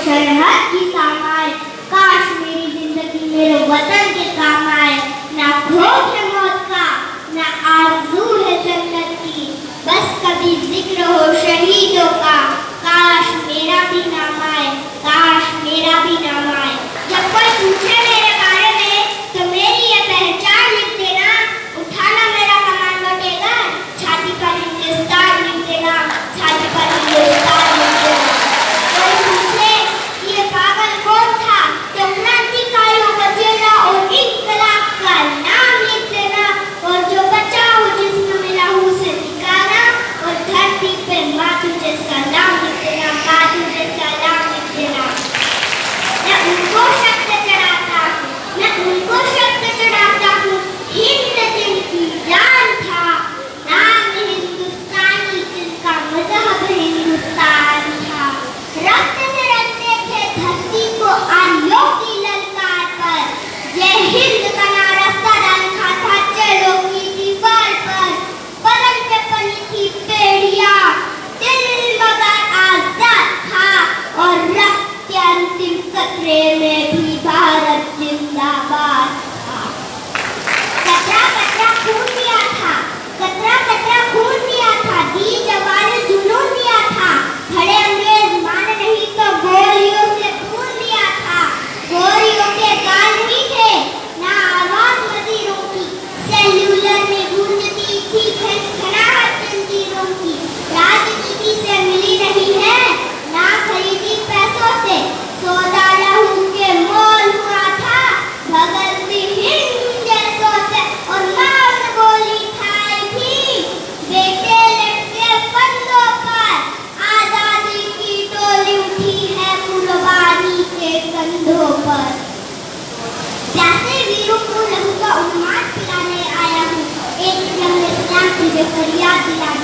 सरहद की सामाए, काश मेरी जिंदगी मेरे वतन के काम आए। ना खौफ है मौत का, ना आरज़ू है जन्नत की, बस कभी जिक्र हो शहीदों का। काश मेरा भी नाम आए, काश मेरा भी नाम आए। जब कोई पूछे मेरे बारे में तो मेरी ये पहचान लिख देना, उठाना मेरा कमान बटेगा, छाती पर हिंदुस्तान लिख देना, छाती पर हिंदुस्तान लिख देना। कोई पूछे ये पागल कौन था, तो क्रांतिकारियों का चेहरा और इनकलाब का नाम लिख देना, और जो बचा हो जिसमें मिला हो उसे ठिकाना, और धरती पे मातू जिसका नाम लिख देना, मातू जिसका नाम लिख देना। मैं उनको शब्द चढ़ाता हूँ, मैं उनको शब्द चढ़ाता हूँ, हिंद जिनकी जान था, नाम हिंदुस्तानी जिनका मजहब हिंदुस्तान था। रक्त से रंगते थे धरती को आर्यों की ललकार पर, जय हिंद का नारा सदा लिखा था चेहरों की दीवार पर। बदन पे बनी थी पेड़िया, दिल मगर आजाद था, और रक्त के अंतिम कतरे में भी भारत जिंदाबाद था। कतरा कतरा खून दिया था, कतरा कतरा खून दिया था, दी जवानी जुनून दिया था, खड़े अंग्रेज मान नहीं तो गोलियों से खून दिया था। गोलियों के गाल नहीं थे, ना आवाज मजीरों की, सेल्यूलर में गूंजती थी खनखनाहट जंजीरों की। राजनीति से मिली नहीं है, ना खरीदी पैसों से, सौदा लहू के मोल हुआ था, भगत सिंह हिंद जैसों से, और मार गोली खाई थी बेटे लटके फंदों पर। आजादी की डोली उठी है कुर्बानी के कंधों पर। प्यासे वीरों को लहू का उन्माद पिलाने आया हूँ, एक जंग इस्लाम की फरियाद दिलाने